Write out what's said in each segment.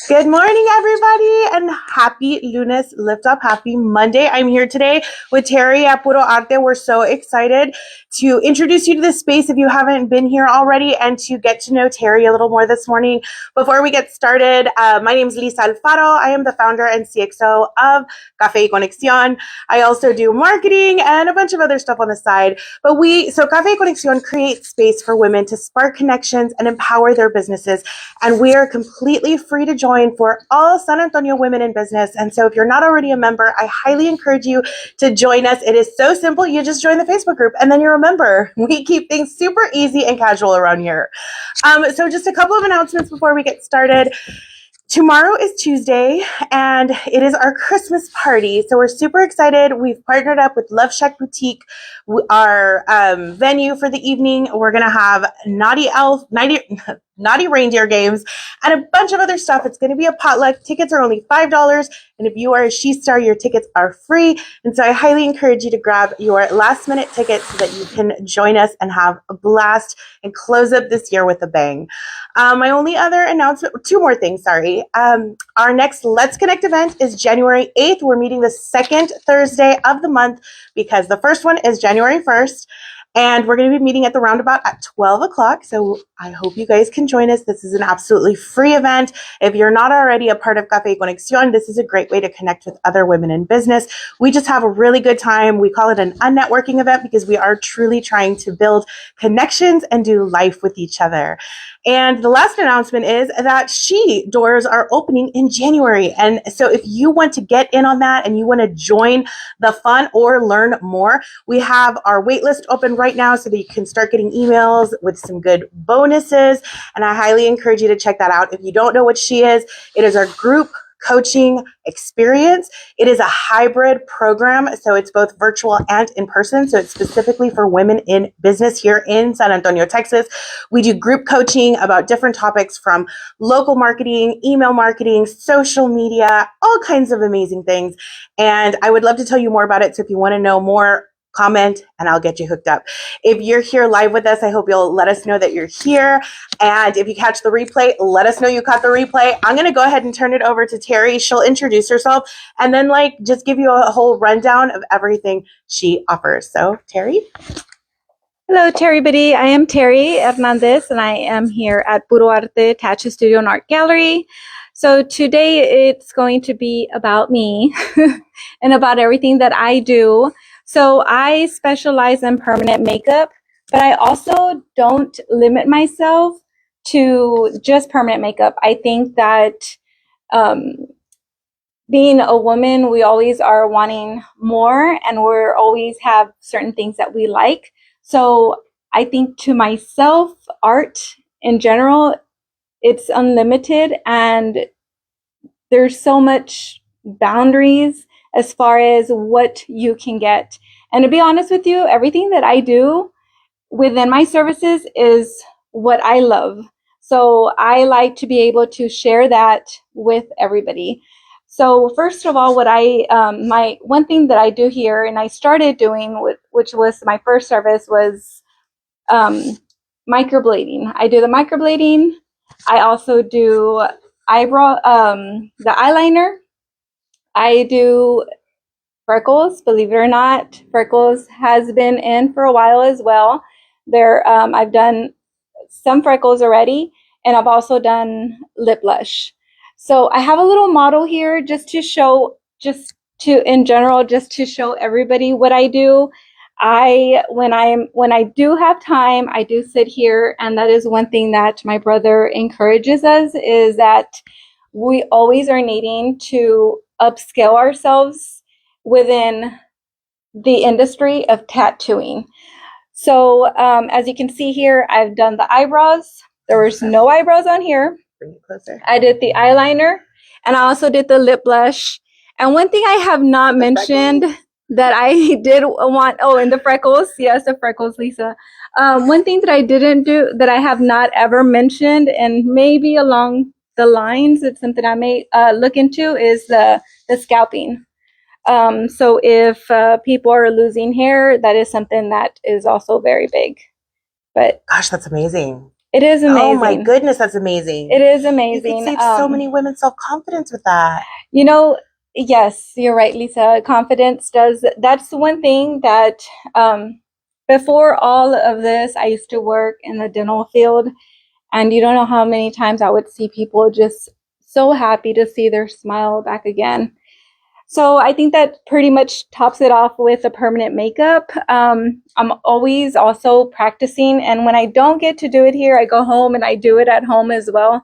Good morning, everybody, and happy Lunes Liftoff. Happy Monday. I'm here today with Terry at Puro Arte. We're so excited to introduce you to this space if you haven't been here already and to get to know Terry a little more this morning. Before we get started, my name is Lisa Alfaro. I am the founder and CXO of Café y Conexión. I also do marketing and a bunch of other stuff on the side. But Café y Conexión creates space for women to spark connections and empower their businesses. And we are completely free to join for all San Antonio women in business. And so if you're not already a member, I highly encourage you to join us. It is so simple. You just join the Facebook group and then you're a member. We keep things super easy and casual around here. So just a couple of announcements before we get started. Tomorrow is Tuesday, and it is our Christmas party. So we're super excited. We've partnered up with Love Shack Boutique, our venue for the evening. We're going to have naughty reindeer games and a bunch of other stuff. It's going to be a potluck. Tickets are only $5. And if you are a She Star, your tickets are free. And so I highly encourage you to grab your last minute tickets so that you can join us and have a blast and close up this year with a bang. My only other announcement, two more things, sorry. Our next Let's Connect event is January 8th. We're meeting the second Thursday of the month because the first one is January 1st. And we're going to be meeting at the roundabout at 12 o'clock. So I hope you guys can join us. This is an absolutely free event. If you're not already a part of Café y Conexión, this is a great way to connect with other women in business. We just have a really good time. We call it an unnetworking event because we are truly trying to build connections and do life with each other. And the last announcement is that She doors are opening in January. And so if you want to get in on that and you want to join the fun or learn more, we have our waitlist open right now so that you can start getting emails with some good bonuses. And I highly encourage you to check that out. If you don't know what She is, it is our group coaching experience. It is a hybrid program, so it's both virtual and in person. So it's specifically for women in business here in San Antonio, Texas. We do group coaching about different topics from local marketing, email marketing, social media, all kinds of amazing things. And I would love to tell you more about it. So if you want to know more, comment and I'll get you hooked up. If you're here live with us, I hope you'll let us know that you're here. And if you catch the replay, let us know you caught the replay. I'm going to go ahead and turn it over to Terry. She'll introduce herself and then just give you a whole rundown of everything she offers. So Terry. Hello to everybody. I am Terry Hernandez and I am here at Puro Arte Tattoo Studio and Art Gallery. So today it's going to be about me and about everything that I do. So I specialize in permanent makeup, but I also don't limit myself to just permanent makeup. I think that being a woman, we always are wanting more and we're always have certain things that we like. So I think to myself, art in general, it's unlimited and there's so much boundaries as far as what you can get. And to be honest with you, everything that I do within my services is what I love. So I like to be able to share that with everybody. So first of all, my one thing that I do here, and I started doing, which was my first service, was microblading. I do the microblading. I also do the eyeliner. I do freckles, believe it or not. Freckles has been in for a while as well. I've done some freckles already, and I've also done lip blush. So I have a little model here just to show everybody what I do. When I do have time, I do sit here, and that is one thing that my brother encourages us, is that we always are needing to upscale ourselves within the industry of tattooing. So as you can see here, I've done the eyebrows. There was no eyebrows on here. Bring it closer. I did the eyeliner and I also did the lip blush. And one thing I have not mentioned that I did want, and the freckles. Yes, the freckles, Lisa. One thing that I didn't do, that I have not ever mentioned, and maybe along the lines, it's something I may look into, is the scalping. So if people are losing hair, that is something that is also very big. But gosh, that's amazing. It is amazing. Oh my goodness, that's amazing. It is amazing. You could save so many women's self-confidence with that. You know, yes, you're right, Lisa. Confidence does. That's one thing that before all of this, I used to work in the dental field, and you don't know how many times I would see people just so happy to see their smile back again. So I think that pretty much tops it off with a permanent makeup. I'm always also practicing, and when I don't get to do it here, I go home and I do it at home as well.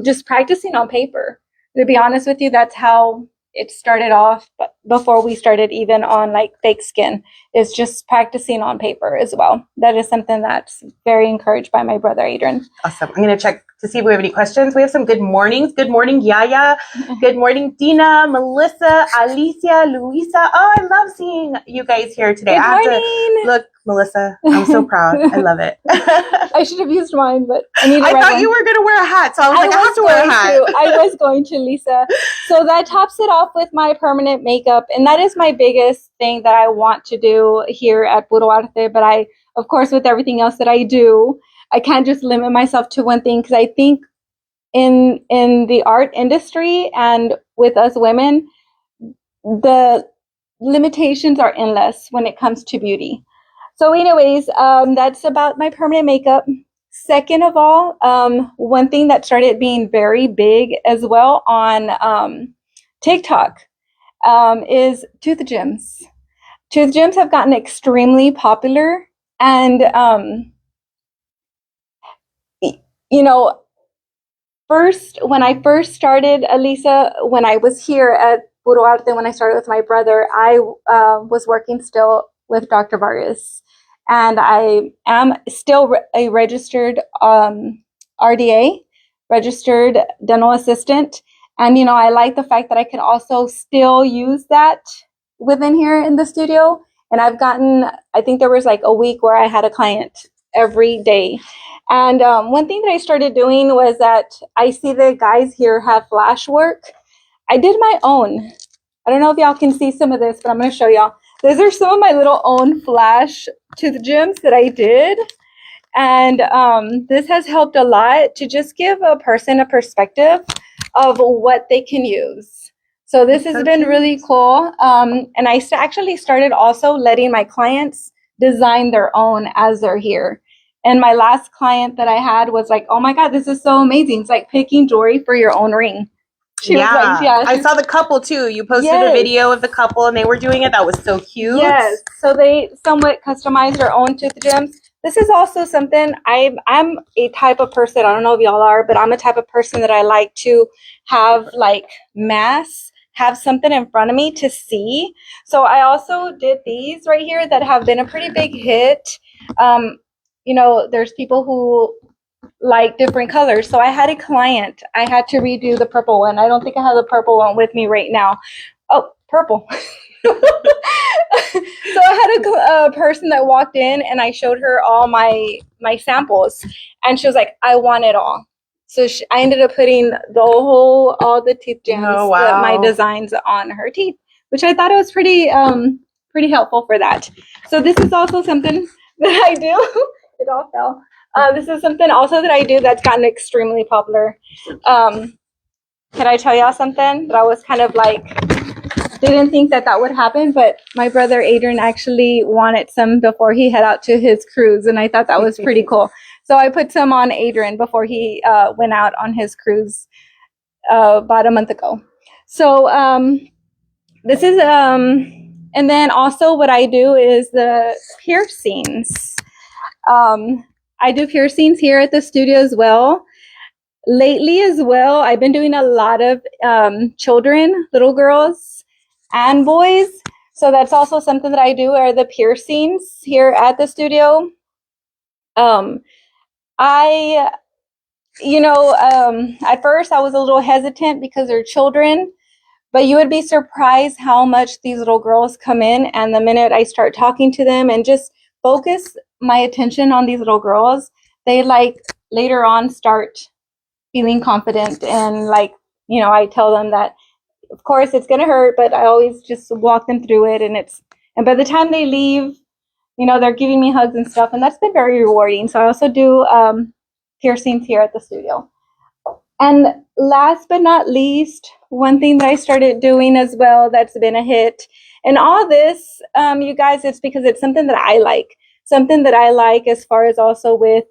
Just practicing on paper. To be honest with you, that's how it started off, but before we started even on like fake skin, is just practicing on paper as well. That is something that's very encouraged by my brother Adrian. Awesome. I'm going to check to see if we have any questions. We have some good mornings. Good morning, Yaya. Good morning, Dina, Melissa, Alicia, Luisa. Oh, I love seeing you guys here today. Good I have morning. to look, Melissa. I'm so proud. I love it. I should have used mine, but I need. I thought you were going to wear a hat, so I was like, I have to wear a hat. I was going to, Lisa. So that tops it off with my permanent makeup, and that is my biggest thing that I want to do here at Puro Arte. But I, of course, with everything else that I do, I can't just limit myself to one thing, because I think in the art industry and with us women, the limitations are endless when it comes to beauty. So anyways, that's about my permanent makeup. Second of all, one thing that started being very big as well on TikTok is tooth gems. Tooth gems have gotten extremely popular, and you know, when I first started, Elisa, when I was here at Puro Arte, when I started with my brother, I was working still with Dr. Vargas, and I am still a registered RDA, registered dental assistant. And, I like the fact that I can also still use that within here in the studio. And I've gotten, I think there was like a week where I had a client every day. And one thing that I started doing was that I see the guys here have flash work. I did my own. I don't know if y'all can see some of this, but I'm going to show y'all. Those are some of my little own flash tooth gems that I did. And this has helped a lot to just give a person a perspective of what they can use. So this has been really cool. And I actually started also letting my clients design their own as they're here. And my last client that I had was like, oh my God, this is so amazing. It's like picking jewelry for your own ring. I saw the couple too. You posted a video of the couple and they were doing it. That was so cute. Yes. So they somewhat customized their own tooth gems. This is also something I'm a type of person. I don't know if y'all are, but I'm a type of person that I like to have like have something in front of me to see. So I also did these right here that have been a pretty big hit. There's people who like different colors. So I had a client, I had to redo the purple one. I don't think I have the purple one with me right now. Oh, purple. So I had a person that walked in and I showed her all my samples and she was like, I want it all. So I ended up putting all the teeth gems, my designs on her teeth, which I thought it was pretty helpful for that. So this is also something that I do. It all fell. This is something also that I do that's gotten extremely popular. Can I tell y'all something that I was kind of like, didn't think that would happen, but my brother Adrian actually wanted some before he head out to his cruise, and I thought that was pretty cool. So I put some on Adrian before he went out on his cruise about a month ago. So this is, and then also what I do is the piercings. I do piercings here at the studio as well. Lately as well, I've been doing a lot of children, little girls and boys. So that's also something that I do, are the piercings here at the studio. At first I was a little hesitant because they're children, but you would be surprised how much these little girls come in, and the minute I start talking to them and just focus my attention on these little girls, they like later on start feeling confident, and I tell them that of course it's gonna hurt, but I always just walk them through it, and by the time they leave, they're giving me hugs and stuff, and that's been very rewarding. So I also do piercings here at the studio. And last but not least, one thing that I started doing as well that's been a hit, and all this, you guys, it's because it's something that I like. Something that I like as far as also with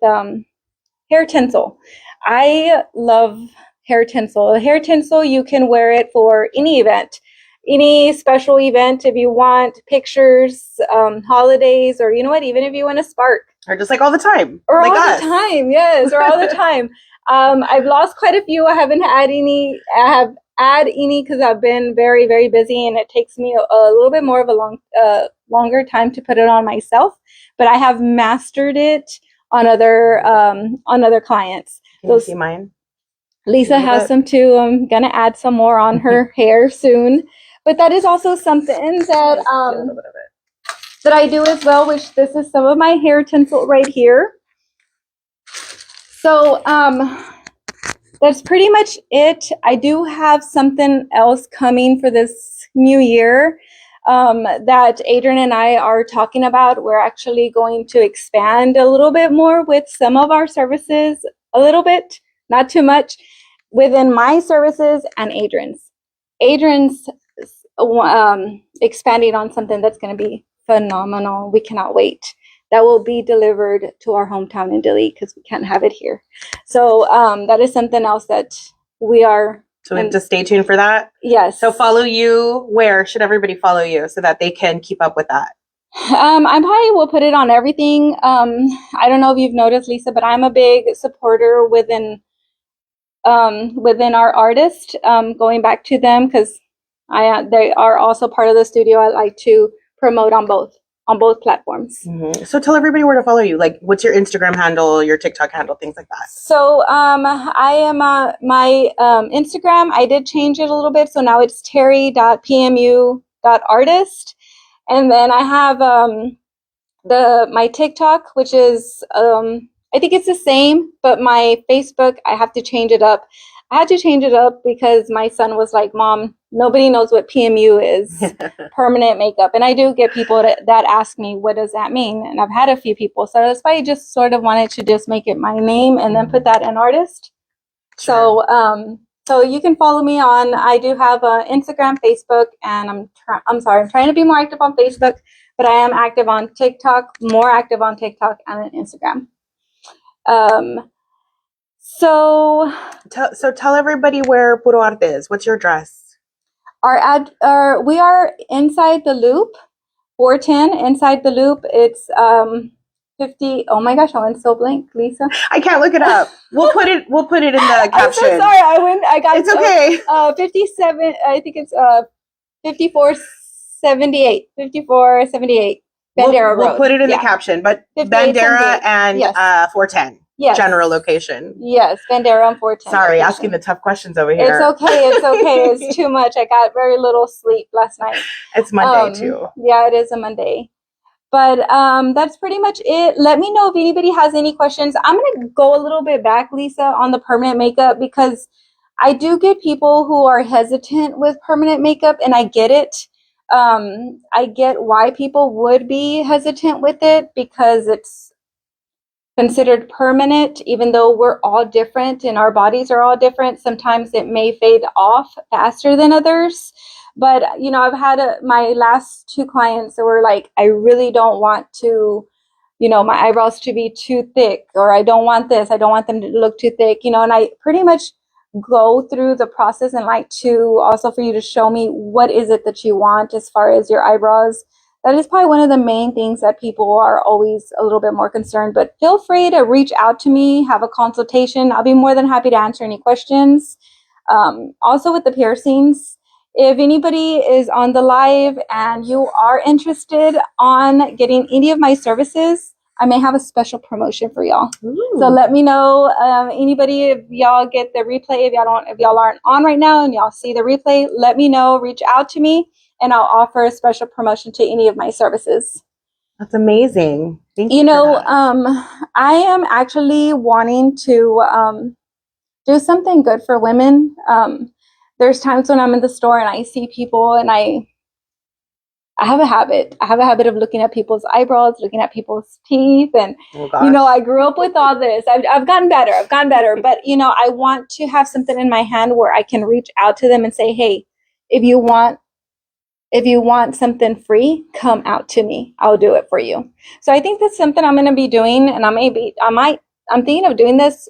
hair tinsel. I love hair tinsel. Hair tinsel, you can wear it for any event, any special event if you want, pictures, holidays, or you know what, even if you want to spark. Or just like all the time. Or like all us. the time, yes, or all the time. I've lost quite a few. I haven't had any. I have had any because I've been very, very busy, and it takes me a little bit more of a longer time to put it on myself. But I have mastered it on other clients. Can you see mine? Lisa has some too. I'm gonna add some more on her hair soon. But that is also something that that I do as well. Which this is some of my hair tinsel right here. So that's pretty much it. I do have something else coming for this new year that Adrian and I are talking about. We're actually going to expand a little bit more with some of our services, a little bit, not too much, within my services and Adrian's. Adrian's expanding on something that's going to be phenomenal. We cannot wait. That will be delivered to our hometown in Dili because we can't have it here. So that is something else that we are. So we have to stay tuned for that? Yes. So follow you. Where should everybody follow you so that they can keep up with that? I probably will put it on everything. I don't know if you've noticed, Lisa, but I'm a big supporter within our artists, going back to them because they are also part of the studio. I like to promote on both platforms. Mm-hmm. So tell everybody where to follow you. Like, what's your Instagram handle, your TikTok handle, things like that. So I am my Instagram. I did change it a little bit, so now it's terry.pmu.artist, and then I have my TikTok, which is I think it's the same, but my Facebook I have to change it up. I had to change it up because my son was like, "Mom, nobody knows what PMU is, permanent makeup." And I do get people that ask me, what does that mean? And I've had a few people. So that's why I just sort of wanted to just make it my name and then put that in artist. Sure. So you can follow me on, I do have Instagram, Facebook, and I'm trying to be more active on Facebook, but I am active on TikTok, more active on TikTok and on Instagram. So tell everybody where Puro Arte is. What's your address? We are inside the loop, 410 inside the loop. It's 50. Oh my gosh, I went so blank, Lisa. I can't look it up. We'll put it in the caption. I'm so sorry. I got it's okay. 57. I think it's 5478. 5478. Bandera Road. We'll put it in the caption, but Bandera and 410. Yes. General location. Yes, Bandera and 410. Sorry, location. Asking the tough questions over here. It's okay. It's too much. I got very little sleep last night. It's Monday too. Yeah, it is a Monday. But that's pretty much it. Let me know if anybody has any questions. I'm going to go a little bit back, Lisa, on the permanent makeup because I do get people who are hesitant with permanent makeup, and I get it. I get why people would be hesitant with it because it's considered permanent, even though we're all different and our bodies are all different. Sometimes it may fade off faster than others. But, you know, I've had my last two clients that were like, I really don't want to, you know, my eyebrows to be too thick, or I don't want this. I don't want them to look too thick, you know, and I pretty much go through the process and like to also for you to show me what is it that you want as far as your eyebrows. That is probably one of the main things that people are always a little bit more concerned, but feel free to reach out to me, have a consultation. I'll be more than happy to answer any questions. Also with the piercings, if anybody is on the live and you are interested on getting any of my services, I may have a special promotion for y'all. Ooh. So let me know, anybody, if y'all get the replay, if y'all aren't on right now and y'all see the replay, let me know, reach out to me. And I'll offer a special promotion to any of my services. That's amazing. Thank you. You know, I am actually wanting to do something good for women. There's times when I'm in the store and I see people and I have a habit. I have a habit of looking at people's eyebrows, looking at people's teeth. And, Oh, gosh. you know, I grew up with all this. I've gotten better. But, you know, I want to have something in my hand where I can reach out to them and say, hey, if you want something free, come out to me. I'll do it for you. So I think that's something I'm going to be doing. And I'm thinking of doing this,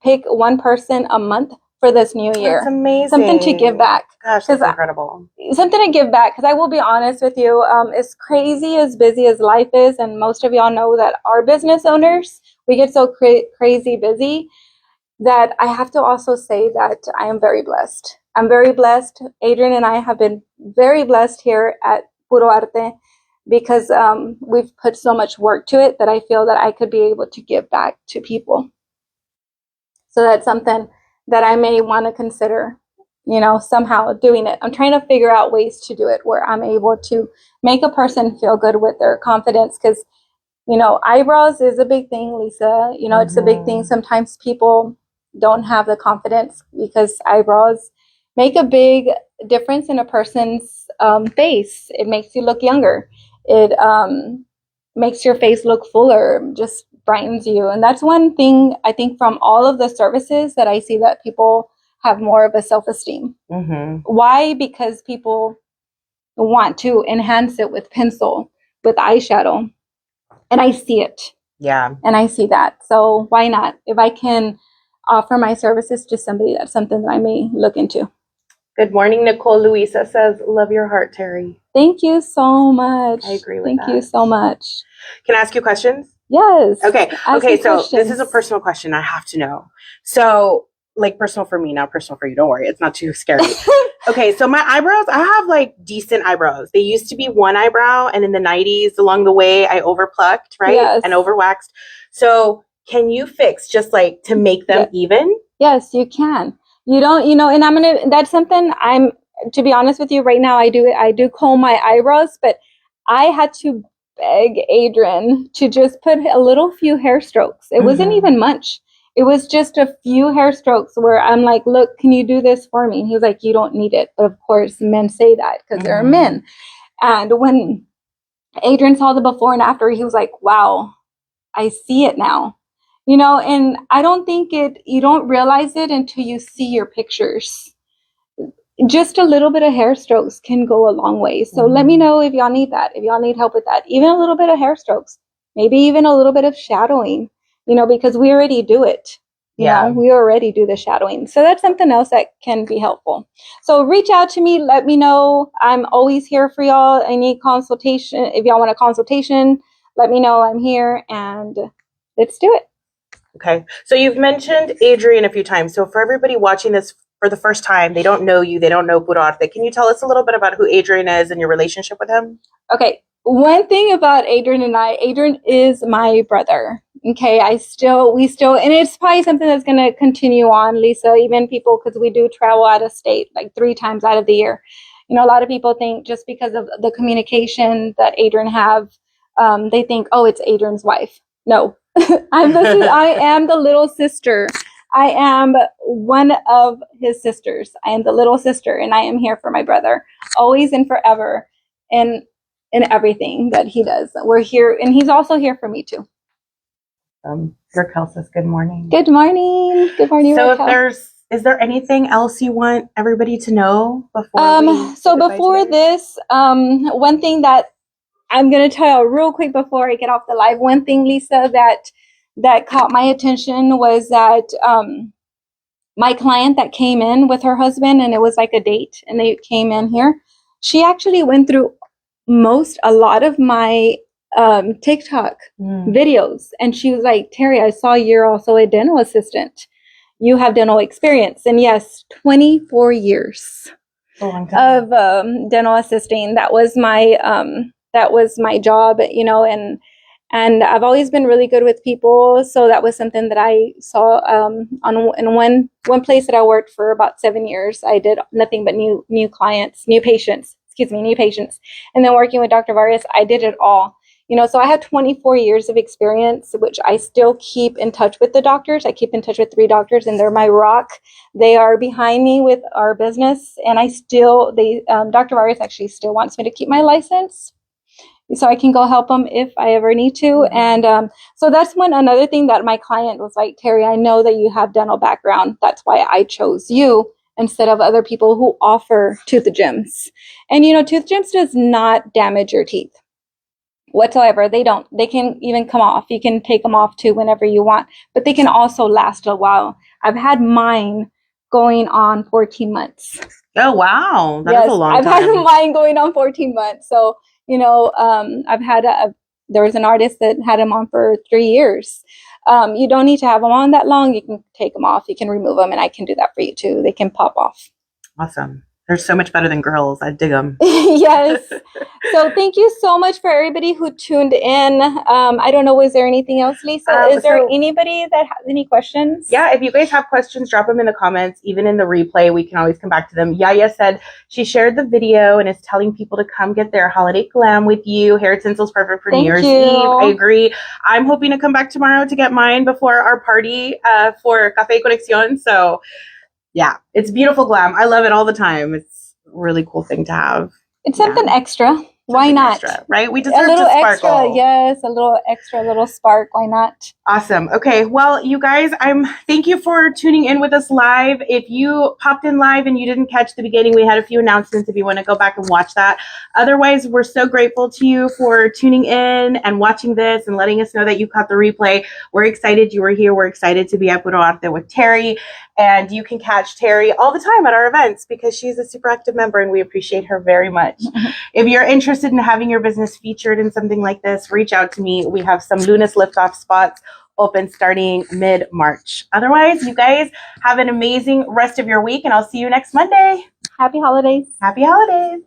pick one person a month for this new year. That's amazing. Something to give back. Gosh, that's incredible. Something to give back. Because I will be honest with you, as crazy, as busy as life is, and most of y'all know that our business owners, we get so crazy busy that I have to also say that I am very blessed. I'm very blessed. Adrian and I have been very blessed here at Puro Arte because we've put so much work to it that I feel that I could be able to give back to people. So that's something that I may want to consider, you know, somehow doing it. I'm trying to figure out ways to do it where I'm able to make a person feel good with their confidence because, you know, eyebrows is a big thing, Lisa. You know, it's a big thing. Sometimes people don't have the confidence because eyebrows make a big difference in a person's face. It makes you look younger. It makes your face look fuller, just brightens you. And that's one thing I think from all of the services that I see that people have more of a self-esteem. Why? Because people want to enhance it with pencil, with eyeshadow. And I see it. Yeah. And I see that. So why not? If I can offer my services to somebody, that's something that I may look into. Good morning, Nicole. Luisa says, love your heart, Terry. Thank you so much. I agree with that. Thank you so much. Can I ask you questions? Yes. Okay. Ask Okay. me So questions. this is a personal question. I have to know. So like personal for me, not personal for you. Don't worry. It's not too scary. Okay. So my eyebrows, I have like decent eyebrows. They used to be one eyebrow. And in the 90s along the way, I overplucked, right? Yes. And overwaxed. So can you fix just like to make them even? Yes, you can. You don't, you know, and that's something to be honest with you right now, I do comb my eyebrows, but I had to beg Adrian to just put a few hair strokes. It wasn't even much. It was just a few hair strokes where I'm like, look, can you do this for me? And he was like, you don't need it. But of course, men say that because they're men. And when Adrian saw the before and after, he was like, wow, I see it now. You know, and I don't think you don't realize it until you see your pictures. Just a little bit of hair strokes can go a long way. So let me know if y'all need that, if y'all need help with that. Even a little bit of hair strokes, maybe even a little bit of shadowing, you know, because we already do it. You know, we already do the shadowing. So that's something else that can be helpful. So reach out to me. Let me know. I'm always here for y'all. I need consultation. If y'all want a consultation, let me know. I'm here and let's do it. Okay. So you've mentioned Adrian a few times. So for everybody watching this for the first time, they don't know you, they don't know Puro Arte. Can you tell us a little bit about who Adrian is and your relationship with him? Okay. One thing about Adrian and Adrian is my brother. Okay. We still, and it's probably something that's going to continue on, Lisa, even people, because we do travel out of state like 3 times out of the year. You know, a lot of people think just because of the communication that Adrian have, they think, oh, it's Adrian's wife. No. I am the little sister. I am one of his sisters. I am the little sister, and I am here for my brother, always and forever, and in everything that he does. We're here, and he's also here for me too. Raquel says, good morning. Good morning. Good morning, So Raquel. is there anything else you want everybody to know before so before this, one thing that I'm going to tell you real quick before I get off the live. One thing, Lisa, that caught my attention was that my client that came in with her husband, and it was like a date, and they came in here. She actually went through a lot of my TikTok videos, and she was like, Terry, I saw you're also a dental assistant. You have dental experience. And yes, 24 years of dental assisting. That was my job, you know, and I've always been really good with people. So that was something that I saw in one place that I worked for about 7 years. I did nothing but new patients. And then working with Dr. Vargas, I did it all. You know, so I have 24 years of experience, which I still keep in touch with the doctors. I keep in touch with 3 doctors, and they're my rock. They are behind me with our business, and Dr. Vargas actually still wants me to keep my license, so I can go help them if I ever need to. And so that's another thing that my client was like, Terry, I know that you have dental background. That's why I chose you instead of other people who offer tooth gems. And, you know, tooth gems does not damage your teeth whatsoever. They don't. They can even come off. You can take them off too whenever you want, but they can also last a while. I've had mine going on 14 months. Oh, wow. That is a long time. I've had mine going on 14 months. So, you know, I've had there was an artist that had them on for 3 years. You don't need to have them on that long. You can take them off. You can remove them, and I can do that for you too. They can pop off. Awesome. They're so much better than girls. I dig them. Yes. So thank you so much for everybody who tuned in. I don't know, was there anything else, Lisa? Is there anybody that has any questions? Yeah, if you guys have questions, drop them in the comments. Even in the replay, we can always come back to them. Yaya said she shared the video and is telling people to come get their holiday glam with you. Hair tinsel's perfect for New Year's Eve. I agree. I'm hoping to come back tomorrow to get mine before our party for Café y Conexión. So yeah, it's beautiful glam. I love it all the time. It's a really cool thing to have. It's something extra. Why not? Extra, right? We deserve a little to sparkle. Extra, yes, a little extra, little spark. Why not? Awesome. Okay. Well, you guys, thank you for tuning in with us live. If you popped in live and you didn't catch the beginning, we had a few announcements if you want to go back and watch that. Otherwise, we're so grateful to you for tuning in and watching this and letting us know that you caught the replay. We're excited you were here. We're excited to be at Puro Arte with Terry. And you can catch Terry all the time at our events because she's a super active member and we appreciate her very much. If you're interested in having your business featured in something like this, reach out to me. We have some Lunes Liftoff spots open starting mid-March. Otherwise, you guys have an amazing rest of your week and I'll see you next Monday. Happy holidays. Happy holidays.